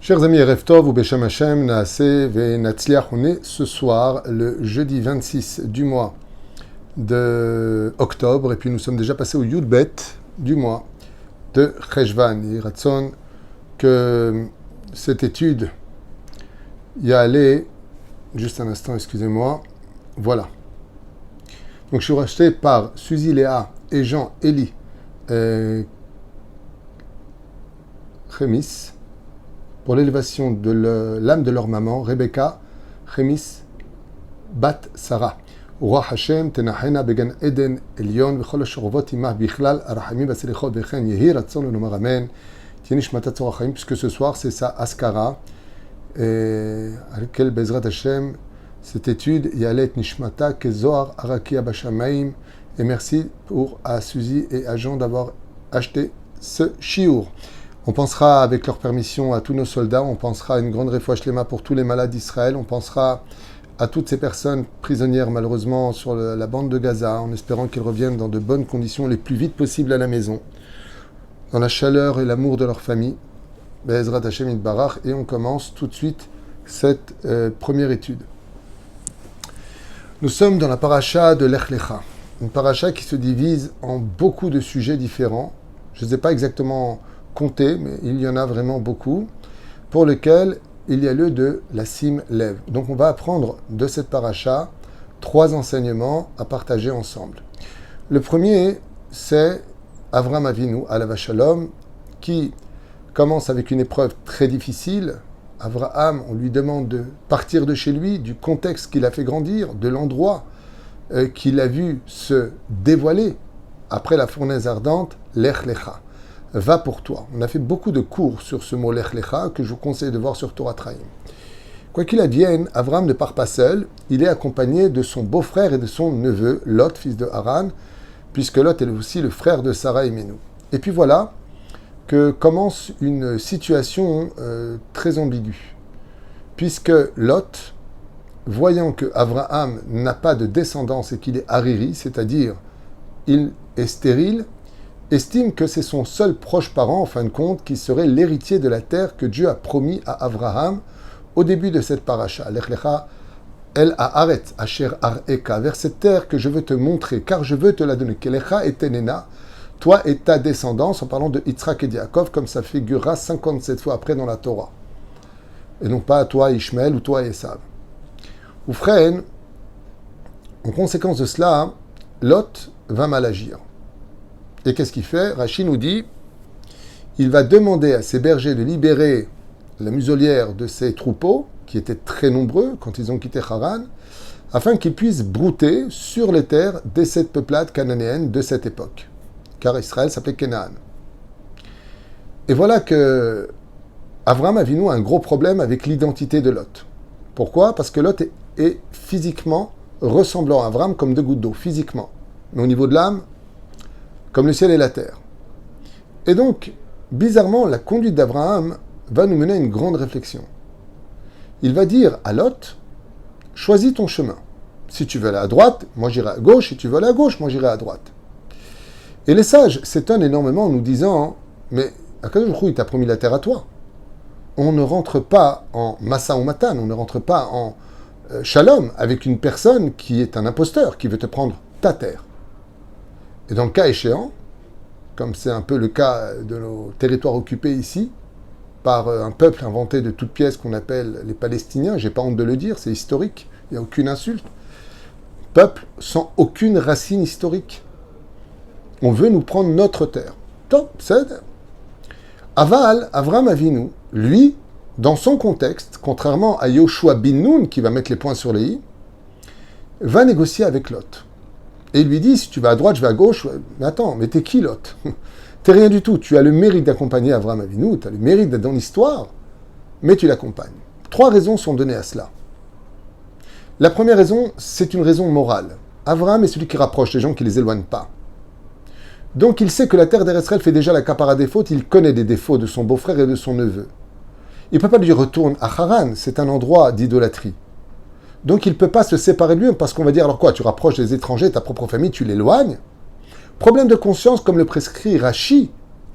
Chers amis, Erev Tov ou Beshem Hashem, Naaseh ve Natzliach, on est ce soir, le jeudi 26 du mois de octobre, et puis nous sommes déjà passés au Yudbet du mois de Cheshvan. Et Ratson, que cette étude y a allé, juste un instant, excusez-moi, voilà. Donc je suis racheté par Suzy Léa et Jean Eli Chemis, pour l'élévation de l'âme de leur maman, Rebecca Chemis Bat Sarah. Roi Hashem, Tenachena Began Eden Elion, Vechol Shorvot Imah Bichlal, Arachami Basilichot Vechen Yehi Ratson Nomar Amen, Tienishmatat Zorachaim, puisque ce soir c'est sa Askara, avec quel Bezrat Hashem, cette étude, Yalet Nishmata, Kezoar Araki Abashamaim, et merci à Suzy et à Jean d'avoir acheté ce chiour. On pensera, avec leur permission, à tous nos soldats, on pensera à une grande réfouach lema pour tous les malades d'Israël, on pensera à toutes ces personnes prisonnières, malheureusement, sur la bande de Gaza, en espérant qu'ils reviennent dans de bonnes conditions, les plus vite possible à la maison, dans la chaleur et l'amour de leur famille. Be'ezrat Hashem Yitbarach, et on commence tout de suite cette première étude. Nous sommes dans la paracha de Lech Lecha, une paracha qui se divise en beaucoup de sujets différents. Je ne sais pas exactement compter, mais il y en a vraiment beaucoup, pour lesquels il y a lieu de la cime lève. Donc on va apprendre de cette paracha 3 enseignements à partager ensemble. Le premier, c'est Avram Avinu, Alav Shalom, qui commence avec une épreuve très difficile. Avraham, on lui demande de partir de chez lui, du contexte qu'il a fait grandir, de l'endroit qu'il a vu se dévoiler après la fournaise ardente, Lech Lecha. Va pour toi. On a fait beaucoup de cours sur ce mot Lech Lecha que je vous conseille de voir sur Torah Traim. Quoi qu'il advienne, Avram ne part pas seul, il est accompagné de son beau-frère et de son neveu, Lot, fils de Haran, puisque Lot est aussi le frère de Sarah et Menou. Et puis voilà que commence une situation très ambiguë, puisque Lot, voyant que Abraham n'a pas de descendance et qu'il est hariri, c'est-à-dire il est stérile, estime que c'est son seul proche parent, en fin de compte, qui serait l'héritier de la terre que Dieu a promis à Abraham au début de cette paracha. Lech lecha el haaret asher areka, vers cette terre que je veux te montrer, car je veux te la donner. Kelecha et tenena, toi et ta descendance, en parlant de Yitzhak et Yaakov, comme ça figurera 57 fois après dans la Torah. Et non pas toi Ishmaël ou toi Esav. Ou frère, en conséquence de cela, Lot va mal agir. Et qu'est-ce qu'il fait? Rashi nous dit, il va demander à ses bergers de libérer la muselière de ses troupeaux, qui étaient très nombreux quand ils ont quitté Haran, afin qu'ils puissent brouter sur les terres des 7 peuplades cananéennes de cette époque. Car Israël s'appelait Canaan. Et voilà que Avram Avinu a un gros problème avec l'identité de Lot. Pourquoi? Parce que Lot est physiquement ressemblant à Avram comme 2 gouttes d'eau, physiquement. Mais au niveau de l'âme, comme le ciel et la terre. Et donc, bizarrement, la conduite d'Abraham va nous mener à une grande réflexion. Il va dire à Lot, choisis ton chemin. Si tu veux aller à droite, moi j'irai à gauche. Si tu veux aller à gauche, moi j'irai à droite. Et les sages s'étonnent énormément en nous disant, mais Akadosh Baruch Hu, il t'a promis la terre à toi. On ne rentre pas en massa ou matan, on ne rentre pas en shalom avec une personne qui est un imposteur, qui veut te prendre ta terre. Et dans le cas échéant, comme c'est un peu le cas de nos territoires occupés ici, par un peuple inventé de toutes pièces qu'on appelle les Palestiniens, j'ai pas honte de le dire, c'est historique, il n'y a aucune insulte. Peuple sans aucune racine historique. On veut nous prendre notre terre. Top, c'est. Aval, Avram Avinu, lui, dans son contexte, contrairement à Yoshua bin Nun, qui va mettre les points sur les i, va négocier avec Lot. Et il lui dit, si tu vas à droite, je vais à gauche. Mais attends, mais t'es qui, Lot? T'es rien du tout. Tu as le mérite d'accompagner Avram Avinu, tu as le mérite d'être dans l'histoire, mais tu l'accompagnes. 3 raisons sont données à cela. La première raison, c'est une raison morale. Avram est celui qui rapproche les gens, qui ne les éloigne pas. Donc il sait que la terre d'Israël fait déjà la capara des fautes, il connaît des défauts de son beau-frère et de son neveu. Il ne peut pas lui dire retourne à Haran, c'est un endroit d'idolâtrie. Donc il ne peut pas se séparer de lui, parce qu'on va dire, alors quoi, tu rapproches les étrangers, ta propre famille, tu l'éloignes. Problème de conscience, comme le prescrit Rashi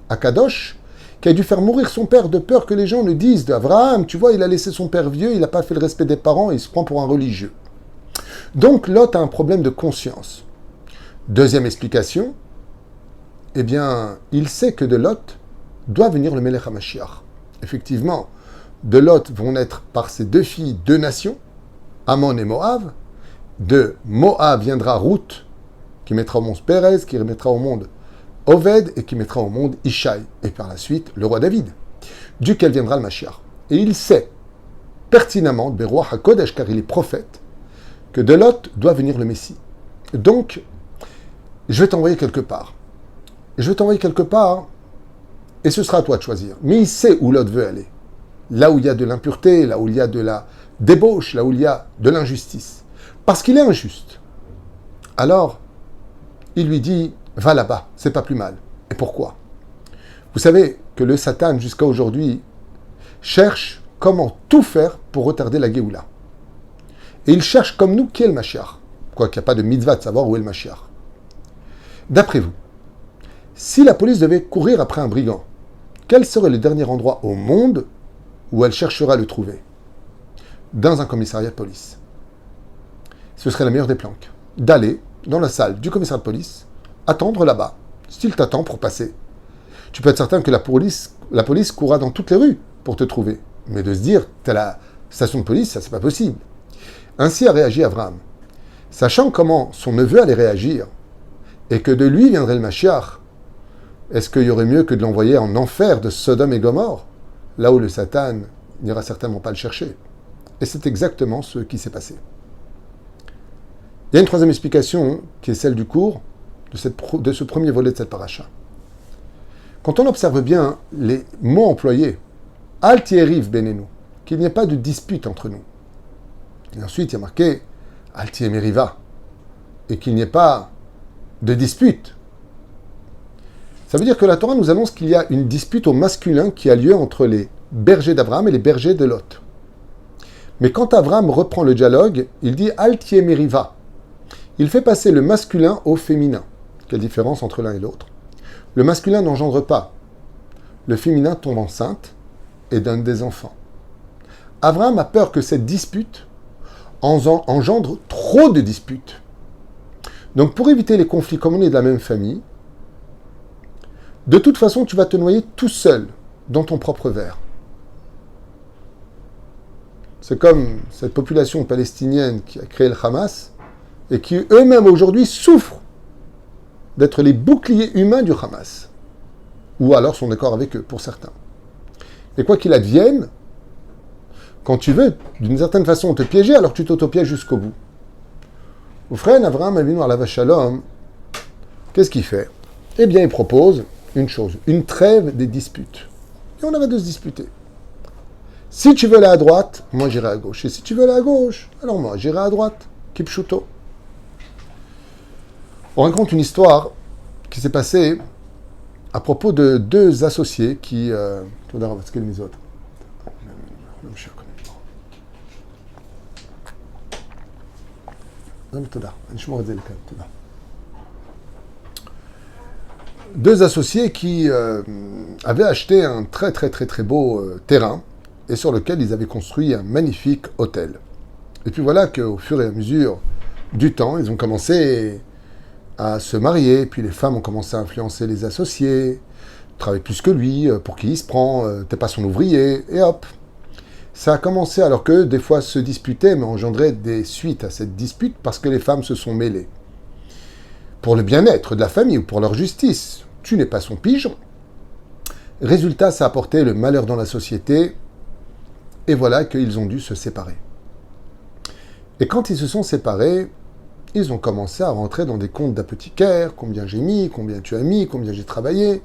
à Kadosh, qui a dû faire mourir son père de peur que les gens ne disent d'Abraham, tu vois, il a laissé son père vieux, il n'a pas fait le respect des parents, il se prend pour un religieux. Donc Lot a un problème de conscience. Deuxième explication, eh bien, il sait que de Lot doit venir le Melech HaMashiach. Effectivement, de Lot vont naître par ses deux filles, deux nations, Ammon et Moab. De Moab viendra Ruth, qui mettra au monde Pérez, qui remettra au monde Oved, et qui mettra au monde Ishaï, et par la suite le roi David, duquel viendra le Mashiach. Et il sait pertinemment, Beroach HaKodesh, car il est prophète, que de Lot doit venir le Messie. Donc, je vais t'envoyer quelque part. Je vais t'envoyer quelque part, et ce sera à toi de choisir. Mais il sait où Lot veut aller. Là où il y a de l'impureté, là où il y a de la débauche, là où il y a de l'injustice. Parce qu'il est injuste. Alors, il lui dit, va là-bas, c'est pas plus mal. Et pourquoi? Vous savez que le Satan, jusqu'à aujourd'hui, cherche comment tout faire pour retarder la Géoula. Et il cherche comme nous qui est le Mashiach. Quoi qu'il n'y a pas de mitzvah de savoir où est le Mashiach. D'après vous, si la police devait courir après un brigand, quel serait le dernier endroit au monde où elle cherchera à le trouver? Dans un commissariat de police. Ce serait la meilleure des planques. D'aller dans la salle du commissariat de police, attendre là-bas, s'il t'attend pour passer. Tu peux être certain que la police courra dans toutes les rues pour te trouver. Mais de se dire, t'es à la station de police, ça c'est pas possible. Ainsi a réagi Abraham. Sachant comment son neveu allait réagir, et que de lui viendrait le Mashiach, est-ce qu'il y aurait mieux que de l'envoyer en enfer de Sodome et Gomorre, là où le Satan n'ira certainement pas le chercher? Et c'est exactement ce qui s'est passé. Il y a une troisième explication, qui est celle du cours, de ce premier volet de cette paracha. Quand on observe bien les mots employés, Al tieriv benenu, qu'il n'y ait pas de dispute entre nous. Et ensuite, il y a marqué Al tiemeriva, et qu'il n'y ait pas de dispute. Ça veut dire que la Torah nous annonce qu'il y a une dispute au masculin qui a lieu entre les bergers d'Abraham et les bergers de Lot. Mais quand Abraham reprend le dialogue, il dit Al tiemeriva. Il fait passer le masculin au féminin. Quelle différence entre l'un et l'autre? Le masculin n'engendre pas. Le féminin tombe enceinte et donne des enfants. Abraham a peur que cette dispute engendre trop de disputes. Donc pour éviter les conflits, comme on est de la même famille, de toute façon, tu vas te noyer tout seul dans ton propre verre. C'est comme cette population palestinienne qui a créé le Hamas et qui eux-mêmes aujourd'hui souffrent d'être les boucliers humains du Hamas. Ou alors sont d'accord avec eux, pour certains. Et quoi qu'il advienne, quand tu veux, d'une certaine façon, te piéger, alors tu t'auto-pièges jusqu'au bout. Au frère Avraham Avinu alav shalom, qu'est-ce qu'il fait? Eh bien, il propose une chose, une trêve des disputes. Et on avait de se disputer. Si tu veux aller à droite, moi j'irai à gauche. Et si tu veux aller à gauche, alors moi j'irai à droite. Kipchuto. On raconte une histoire qui s'est passée à propos de deux associés qui... Deux associés qui avaient acheté un très très très très beau terrain et sur lequel ils avaient construit un magnifique hôtel. Et puis voilà qu'au fur et à mesure du temps, ils ont commencé à se marier, puis les femmes ont commencé à influencer les associés, travailler plus que lui, pour qui il se prend, t'es pas son ouvrier, et hop. Ça a commencé alors que des fois se disputaient, mais engendraient des suites à cette dispute parce que les femmes se sont mêlées. Pour le bien-être de la famille ou pour leur justice, tu n'es pas son pigeon. Résultat, ça a apporté le malheur dans la société, et voilà qu'ils ont dû se séparer. Et quand ils se sont séparés, ils ont commencé à rentrer dans des comptes d'apothicaire, combien j'ai mis, combien tu as mis, combien j'ai travaillé.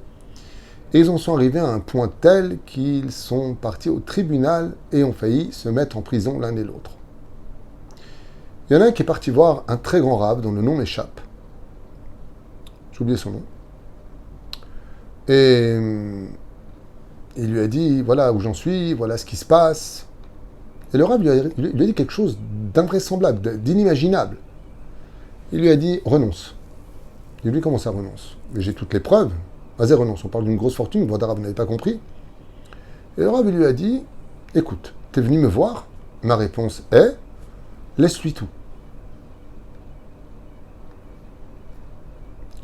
Et ils en sont arrivés à un point tel qu'ils sont partis au tribunal et ont failli se mettre en prison l'un et l'autre. Il y en a un qui est parti voir un très grand rave dont le nom m'échappe. J'ai oublié son nom. Et il lui a dit, voilà où j'en suis, voilà ce qui se passe. Et le rave lui a dit quelque chose d'invraisemblable, d'inimaginable. Il lui a dit, renonce. Et lui, comment ça renonce? Mais j'ai toutes les preuves. Vas-y, renonce, on parle d'une grosse fortune, Kvod Arav n'avait pas compris. Et le Rav lui a dit, écoute, t'es venu me voir, ma réponse est, laisse-lui tout.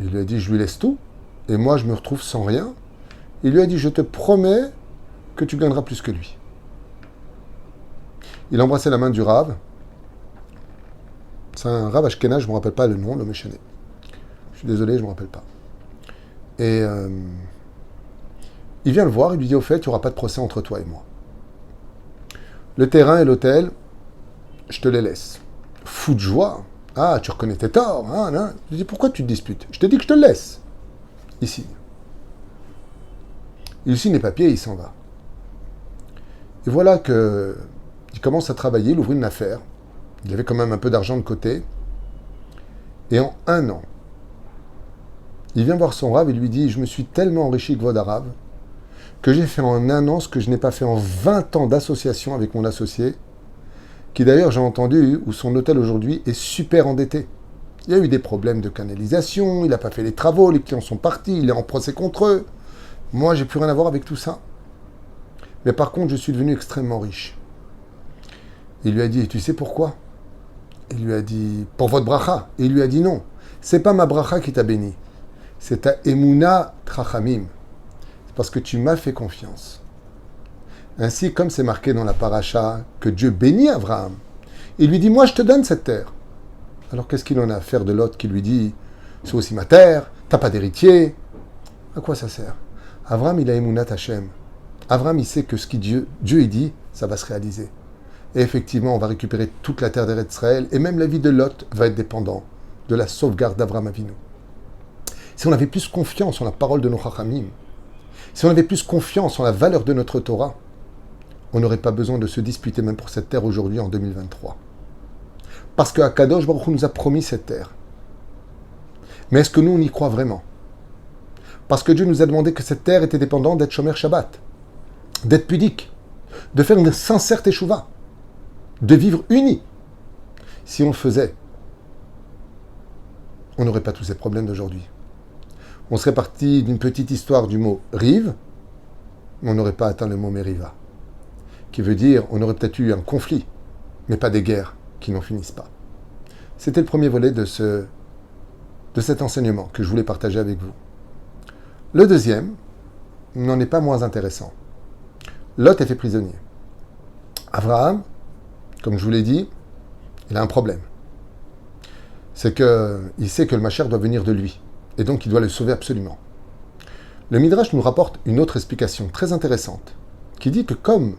Il lui a dit, je lui laisse tout, et moi je me retrouve sans rien. Il lui a dit, je te promets que tu gagneras plus que lui. Il a embrassé la main du Rav. C'est un Rav Ashkenaz, je ne me rappelle pas le nom, le méchané. Je suis désolé, je ne me rappelle pas. Et il vient le voir, il lui dit, au fait, il n'y aura pas de procès entre toi et moi. Le terrain et l'hôtel, je te les laisse. Fou de joie. Ah, tu reconnais tes torts. Hein, hein. Je lui dis, pourquoi tu te disputes? Je te dis que je te le laisse. Il signe. Il signe les papiers et il s'en va. Et voilà que il commence à travailler, il ouvre une affaire. Il avait quand même un peu d'argent de côté. Et en 1 an, il vient voir son Rav et lui dit, je me suis tellement enrichi Kvod Arav que j'ai fait en 1 an ce que je n'ai pas fait en 20 ans d'association avec mon associé, qui d'ailleurs, j'ai entendu, où son hôtel aujourd'hui est super endetté. Il y a eu des problèmes de canalisation, il n'a pas fait les travaux, les clients sont partis, il est en procès contre eux. Moi, j'ai plus rien à voir avec tout ça. Mais par contre, je suis devenu extrêmement riche. Il lui a dit, tu sais pourquoi? Il lui a dit, pour votre bracha. Et il lui a dit, non, c'est pas ma bracha qui t'a béni. C'est ta emuna trachamim. C'est parce que tu m'as fait confiance. Ainsi, comme c'est marqué dans la paracha que Dieu bénit Abraham, il lui dit, moi je te donne cette terre. Alors qu'est-ce qu'il en a à faire de l'autre qui lui dit, c'est aussi ma terre, t'as pas d'héritier? À quoi ça sert? Abraham, il a emunat Hashem. Abraham, il sait que ce que Dieu il dit, ça va se réaliser. Et effectivement, on va récupérer toute la terre d'Eretz Israël, et même la vie de Lot va être dépendant de la sauvegarde d'Abraham Avinu. Si on avait plus confiance en la parole de nos Chachamim, si on avait plus confiance en la valeur de notre Torah, on n'aurait pas besoin de se disputer même pour cette terre aujourd'hui en 2023. Parce que Akadosh Baruch Hu nous a promis cette terre. Mais est-ce que nous, on y croit vraiment? Parce que Dieu nous a demandé que cette terre était dépendante d'être Shomer Shabbat, d'être pudique, de faire une sincère teshuva, de vivre unis. Si on le faisait, on n'aurait pas tous ces problèmes d'aujourd'hui. On serait parti d'une petite histoire du mot rive, mais on n'aurait pas atteint le mot meriva, qui veut dire on aurait peut-être eu un conflit, mais pas des guerres qui n'en finissent pas. C'était le premier volet de cet enseignement que je voulais partager avec vous. Le deuxième n'en est pas moins intéressant. Lot est fait prisonnier. Abraham, comme je vous l'ai dit, il a un problème. C'est qu'il sait que le Mashiach doit venir de lui. Et donc il doit le sauver absolument. Le Midrash nous rapporte une autre explication très intéressante, qui dit que comme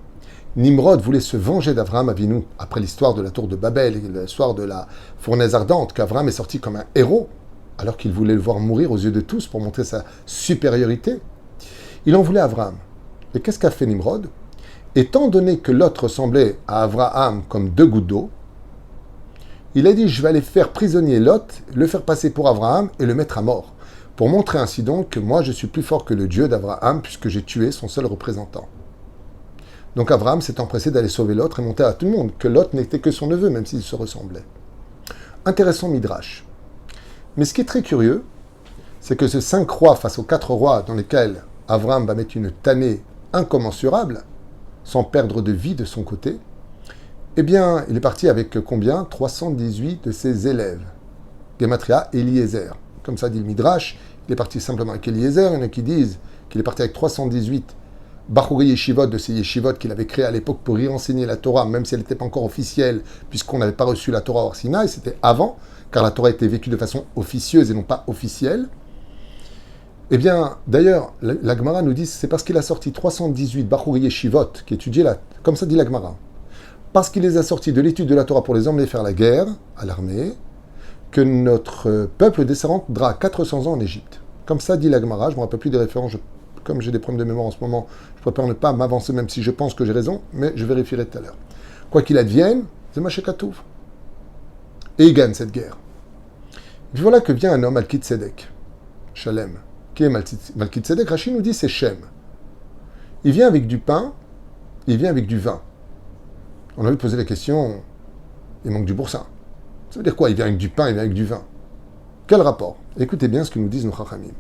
Nimrod voulait se venger d'Avraham Avinu après l'histoire de la tour de Babel et l'histoire de la fournaise ardente, qu'Avraham est sorti comme un héros, alors qu'il voulait le voir mourir aux yeux de tous pour montrer sa supériorité, il en voulait à Avraham. Et qu'est-ce qu'a fait Nimrod? Étant donné que Lot ressemblait à Avraham comme 2 gouttes d'eau, il a dit, je vais aller faire prisonnier Lot, le faire passer pour Avraham et le mettre à mort, pour montrer ainsi donc que moi je suis plus fort que le Dieu d'Avraham puisque j'ai tué son seul représentant. Donc Avraham s'est empressé d'aller sauver l'autre et montrer à tout le monde que Lot n'était que son neveu, même s'il se ressemblait. Intéressant Midrash. Mais ce qui est très curieux, c'est que ces 5 rois face aux 4 rois dans lesquels Avraham va mettre une tannée incommensurable, sans perdre de vie de son côté, eh bien, il est parti avec combien? 318 de ses élèves. Gematria, Eliezer. Comme ça dit le Midrash, il est parti simplement avec Eliezer. Il y en a qui disent qu'il est parti avec 318 Bachuri Yeshivot de ces Yeshivot qu'il avait créés à l'époque pour y enseigner la Torah, même si elle n'était pas encore officielle, puisqu'on n'avait pas reçu la Torah hors Sinaï, c'était avant, car la Torah était vécue de façon officieuse et non pas officielle. Eh bien, d'ailleurs, la Gemara nous dit c'est parce qu'il a sorti 318 Bachuri Yeshivot qui étudiaient comme ça dit la Gemara. Parce qu'il les a sortis de l'étude de la Torah pour les emmener faire la guerre à l'armée, que notre peuple descendra 400 ans en Égypte. Comme ça dit la Gemara, je ne me rappelle plus des références, comme j'ai des problèmes de mémoire en ce moment, je préfère ne pas m'avancer même si je pense que j'ai raison, mais je vérifierai tout à l'heure. Quoi qu'il advienne, c'est Mashekatouf. Et il gagne cette guerre. Et puis voilà que vient un homme, Malkit Tzedek, Shalem. Qui est Malkit Tzedek? Rachid nous dit c'est Shem. Il vient avec du pain, il vient avec du vin. On a vu poser la question, il manque du boursin. Ça veut dire quoi? Il vient avec du pain, il vient avec du vin. Quel rapport? Écoutez bien ce que nous disent nos Chachamim.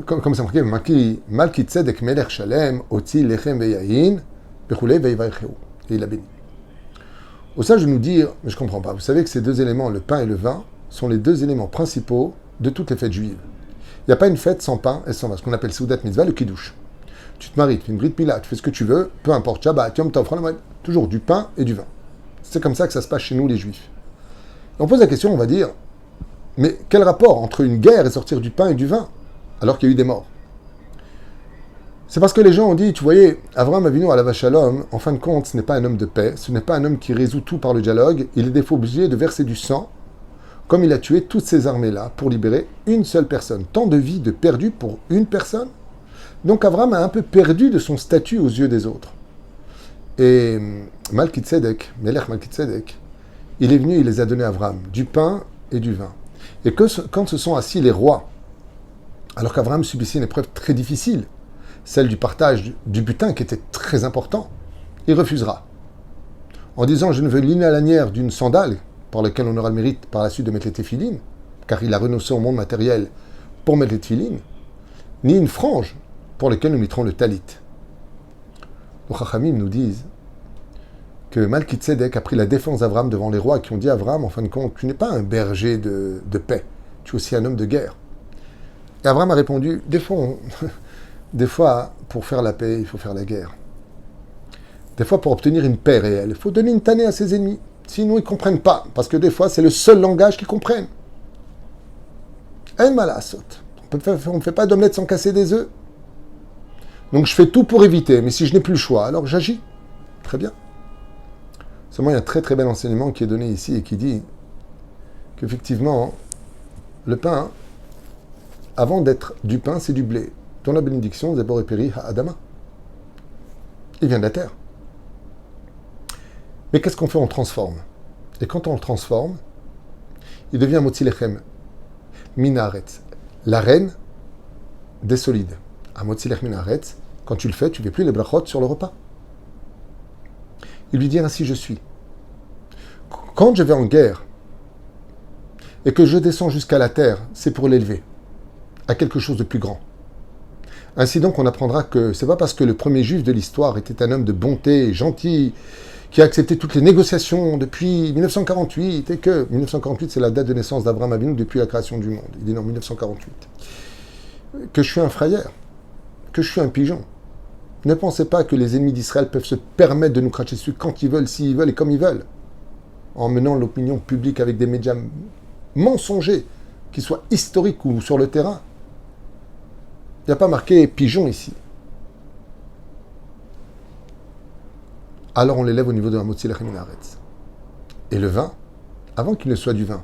comme c'est marqué, Malki Tzedek Melech Shalem, Oti Lechem Veyahin, Bechule Veivaïcheu. Et il a béni. Au sage de nous dire, mais je ne comprends pas, vous savez que ces deux éléments, le pain et le vin, sont les deux éléments principaux de toutes les fêtes juives. Il n'y a pas une fête sans pain et sans vin, ce qu'on appelle Seudat Mitzvah, le Kiddush. Tu te maries, tu fais une Brit Mila, tu fais ce que tu veux, peu importe, Shabbat, Yom Tov, toujours du pain et du vin. C'est comme ça que ça se passe chez nous les Juifs. Et on pose la question, on va dire, mais quel rapport entre une guerre et sortir du pain et du vin, alors qu'il y a eu des morts? C'est parce que les gens ont dit, tu voyais, Avraham Avinu alav Shalom, en fin de compte, ce n'est pas un homme de paix, ce n'est pas un homme qui résout tout par le dialogue, il est des fois obligé de verser du sang, comme il a tué toutes ces armées-là, pour libérer une seule personne. Tant de vies de perdues pour une personne. Donc Avraham a un peu perdu de son statut aux yeux des autres. Et Malki Tzedek, Melech Malki Tzedek, il est venu, il les a donnés à Avraham, du pain et du vin. Et quand se sont assis les rois, alors qu'Avraham subissait une épreuve très difficile, celle du partage du butin qui était très important, il refusera. En disant, je ne veux ni la lanière d'une sandale, par laquelle on aura le mérite par la suite de mettre les téphilines, car il a renoncé au monde matériel pour mettre les téphilines, ni une frange pour laquelle nous mettrons le talit. Les Chachamim nous disent que Malki Tzedek a pris la défense d'Avraham devant les rois qui ont dit à Avraham, en fin de compte, tu n'es pas un berger de paix, tu es aussi un homme de guerre. Et Avraham a répondu, des fois, pour faire la paix, il faut faire la guerre. Des fois, pour obtenir une paix réelle, il faut donner une tannée à ses ennemis. Sinon, ils ne comprennent pas. Parce que des fois, c'est le seul langage qu'ils comprennent. On ne fait pas d'omelette sans casser des œufs. Donc, je fais tout pour éviter. Mais si je n'ai plus le choix, alors j'agis. Très bien. Seulement, il y a un très très bel enseignement qui est donné ici et qui dit qu'effectivement, le pain, avant d'être du pain, c'est du blé. Dans la bénédiction, Zebor et Peri Ha'adama. Il vient de la terre. Mais qu'est-ce qu'on fait? On transforme. Et quand on le transforme, il devient Motzi Lechem Minaretz, la reine des solides. À Motzi Lechem Minaretz, quand tu le fais, tu ne fais plus les brachot sur le repas. Il lui dit ainsi je suis. Quand je vais en guerre et que je descends jusqu'à la terre, c'est pour l'élever à quelque chose de plus grand. Ainsi donc, on apprendra que c'est pas parce que le premier juif de l'histoire était un homme de bonté, gentil, qui a accepté toutes les négociations depuis 1948, et que 1948, c'est la date de naissance d'Abraham Avinu depuis la création du monde. Il est né en 1948. Que je suis un frayeur, que je suis un pigeon. Ne pensez pas que les ennemis d'Israël peuvent se permettre de nous cracher dessus quand ils veulent, s'ils veulent et comme ils veulent, en menant l'opinion publique avec des médias mensongers, qu'ils soient historiques ou sur le terrain. Il n'y a pas marqué pigeon ici. Alors on l'élève au niveau de la Motzi Lechem Minaretz. Et le vin, avant qu'il ne soit du vin,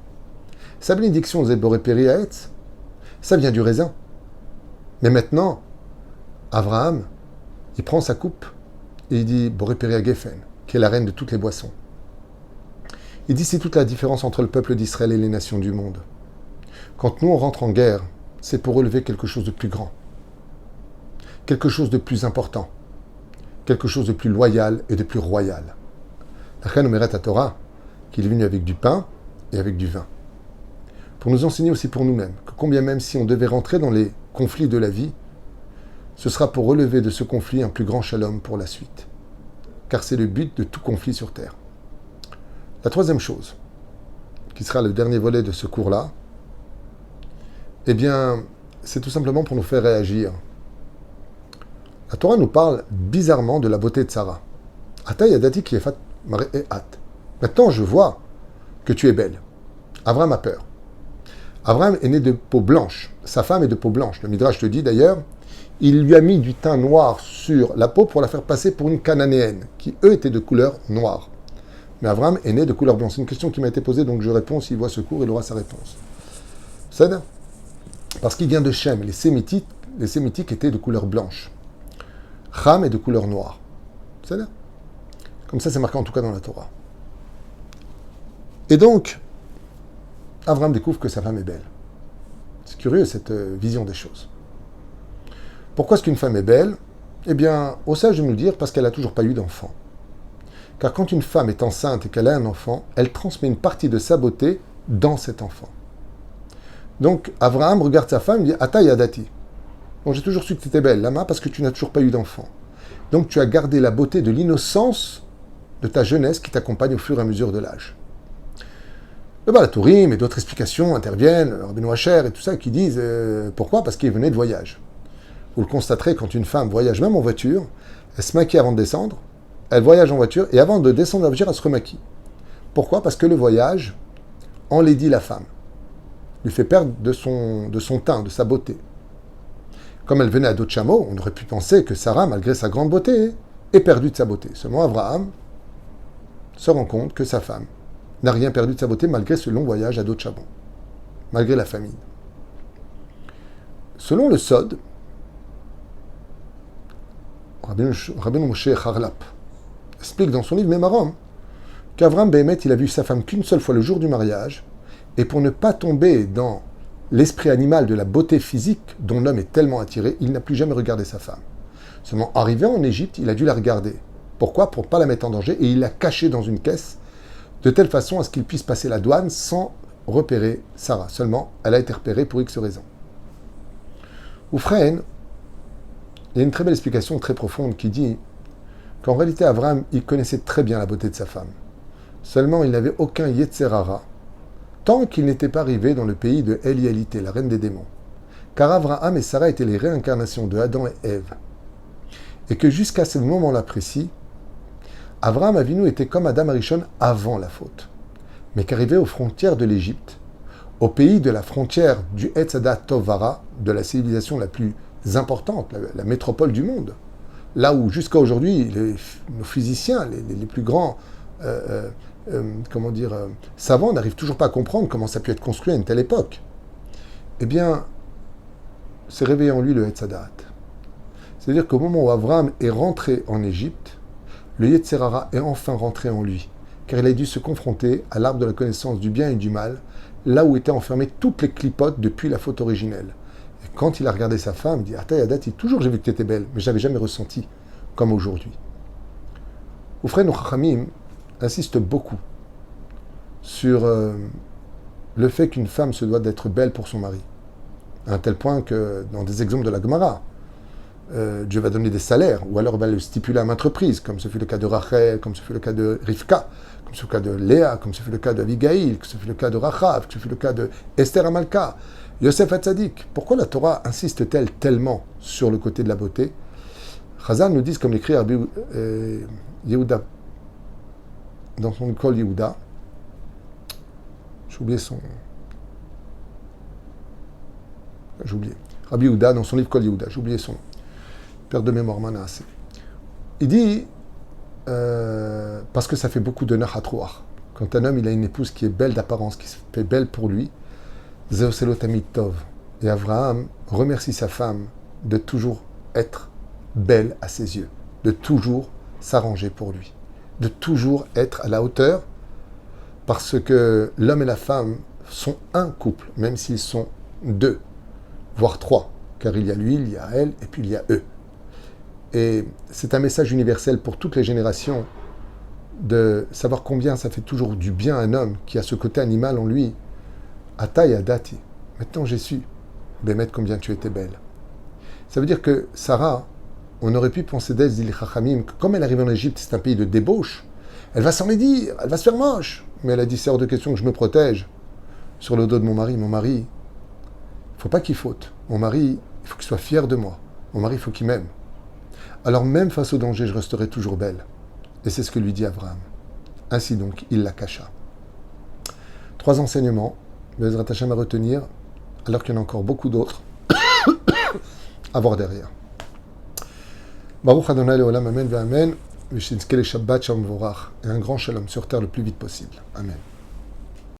sa bénédiction Zebor et Peri Ha'etz, ça vient du raisin. Mais maintenant, Avraham, il prend sa coupe et il dit Boré Peri Geffen, qui est la reine de toutes les boissons. Il dit c'est toute la différence entre le peuple d'Israël et les nations du monde. Quand nous on rentre en guerre, c'est pour relever quelque chose de plus grand, quelque chose de plus important, quelque chose de plus loyal et de plus royal. La Chen Omeret à Torah, qu'il est venu avec du pain et avec du vin. Pour nous enseigner aussi pour nous-mêmes, que combien même si on devait rentrer dans les conflits de la vie, ce sera pour relever de ce conflit un plus grand shalom pour la suite. Car c'est le but de tout conflit sur terre. La troisième chose, qui sera le dernier volet de ce cours-là, eh bien, c'est tout simplement pour nous faire réagir. La Torah nous parle bizarrement de la beauté de Sarah. Ata yadati ki efat mare'at. Maintenant, je vois que tu es belle. Abraham a peur. Abraham est né de peau blanche. Sa femme est de peau blanche. Le Midrash te dit d'ailleurs, il lui a mis du teint noir sur la peau pour la faire passer pour une cananéenne, qui eux étaient de couleur noire. Mais Abraham est né de couleur blanche. C'est une question qui m'a été posée, donc je réponds. S'il voit ce cours, il aura sa réponse. C'est ça? Parce qu'il vient de Shem. Les Sémitiques étaient de couleur blanche. Cham est de couleur noire. C'est ça? Comme ça, c'est marqué en tout cas dans la Torah. Et donc, Abraham découvre que sa femme est belle. C'est curieux, cette vision des choses. Pourquoi est-ce qu'une femme est belle? Eh bien, au sage de nous le dire, parce qu'elle n'a toujours pas eu d'enfant. Car quand une femme est enceinte et qu'elle a un enfant, elle transmet une partie de sa beauté dans cet enfant. Donc, Abraham regarde sa femme, il dit Ata Yadati. Bon, j'ai toujours su que tu étais belle, Lama, parce que tu n'as toujours pas eu d'enfant. Donc, tu as gardé la beauté de l'innocence de ta jeunesse qui t'accompagne au fur et à mesure de l'âge. Le Balatourim et d'autres explications interviennent, Rabbeinu Hacher et tout ça, qui disent pourquoi? Parce qu'il venait de voyage. Vous le constaterez quand une femme voyage même en voiture, elle se maquille avant de descendre, elle voyage en voiture, et avant de descendre la voiture, elle se remaquille. Pourquoi? Parce que le voyage enlaidit la femme, lui fait perdre de son teint, de sa beauté. Comme elle venait à dos de chameau, on aurait pu penser que Sarah, malgré sa grande beauté, est perdue de sa beauté. Seulement Abraham se rend compte que sa femme n'a rien perdu de sa beauté malgré ce long voyage à dos de chameau, malgré la famine. Selon le Sod, Rabbeinu Moshe Harlap explique dans son livre Mémarom qu'Avraham Béhémet, il a vu sa femme qu'une seule fois le jour du mariage, et pour ne pas tomber dans l'esprit animal de la beauté physique dont l'homme est tellement attiré, il n'a plus jamais regardé sa femme. Seulement, arrivé en Égypte, il a dû la regarder. Pourquoi? Pour ne pas la mettre en danger, et il l'a cachée dans une caisse, de telle façon à ce qu'il puisse passer la douane sans repérer Sarah. Seulement, elle a été repérée pour X raisons. Oufren, il y a une très belle explication très profonde qui dit qu'en réalité, Abraham, il connaissait très bien la beauté de sa femme. Seulement, il n'avait aucun Yetzerara, tant qu'il n'était pas arrivé dans le pays de Elialité, la reine des démons. Car Abraham et Sarah étaient les réincarnations de Adam et Ève. Et que jusqu'à ce moment-là précis, Abraham Avinu était comme Adam Arishon avant la faute. Mais qu'arrivé aux frontières de l'Égypte, au pays de la frontière du Etzadat Tovara, de la civilisation la plus importante, la métropole du monde, là où jusqu'à aujourd'hui, nos physiciens, les plus grands savants n'arrivent toujours pas à comprendre comment ça a pu être construit à une telle époque, eh bien, s'est réveillé en lui le Etzadat. C'est-à-dire qu'au moment où Abraham est rentré en Égypte, le Yetzerara est enfin rentré en lui, car il a dû se confronter à l'arbre de la connaissance du bien et du mal, là où étaient enfermées toutes les clipotes depuis la faute originelle. Et quand il a regardé sa femme, il dit « Ata Yadati, toujours j'ai vu que tu étais belle, mais je n'avais jamais ressenti comme aujourd'hui. » Oufren ou Chachamim insiste beaucoup sur le fait qu'une femme se doit d'être belle pour son mari, à un tel point que dans des exemples de la Gemara, Dieu va donner des salaires, ou alors va le stipuler à maintes reprises, comme ce fut le cas de Rachel, comme ce fut le cas de Rivka, comme ce fut le cas de Léa, comme ce fut le cas d'Abigaïl, comme ce fut le cas de Rachav, comme ce fut le cas de Esther Amalka, Yosef Hatzadik. Pourquoi la Torah insiste-t-elle tellement sur le côté de la beauté? Chazal nous dit, comme l'écrit Rabbi Yehuda dans son Kol Yehuda, j'ai oublié. Rabbi Yehuda dans son livre Kol Yehuda, j'ai oublié son nom. Père de mémoire, Manassé. Il dit, parce que ça fait beaucoup d'honneur à Troar. Quand un homme il a une épouse qui est belle d'apparence, qui se fait belle pour lui, Zeoselo Tamid Tov. Et Abraham remercie sa femme de toujours être belle à ses yeux, de toujours s'arranger pour lui, de toujours être à la hauteur, parce que l'homme et la femme sont un couple, même s'ils sont deux, voire trois, car il y a lui, il y a elle, et puis il y a eux. Et c'est un message universel pour toutes les générations de savoir combien ça fait toujours du bien à un homme qui a ce côté animal en lui. Ata Yadati. Maintenant j'ai su, Bémet, combien tu étais belle. Ça veut dire que Sarah, on aurait pu penser d'elle, dit les Chachamim, que comme elle arrive en Égypte, c'est un pays de débauche, elle va s'en médire, elle va se faire moche. Mais elle a dit, c'est hors de question que je me protège sur le dos de mon mari. Mon mari, il ne faut pas qu'il faute. Mon mari, il faut qu'il soit fier de moi. Mon mari, il faut qu'il m'aime. Alors même face au danger, je resterai toujours belle. Et c'est ce que lui dit Abraham. Ainsi donc, il la cacha. 3 enseignements, Bezrat Hashem à retenir, alors qu'il y en a encore beaucoup d'autres à voir derrière. Baruch Adonai Leolam, Amen, Ve'amen, V'shinzke le Shabbat Shalom Vorach, et un grand shalom sur terre le plus vite possible. Amen.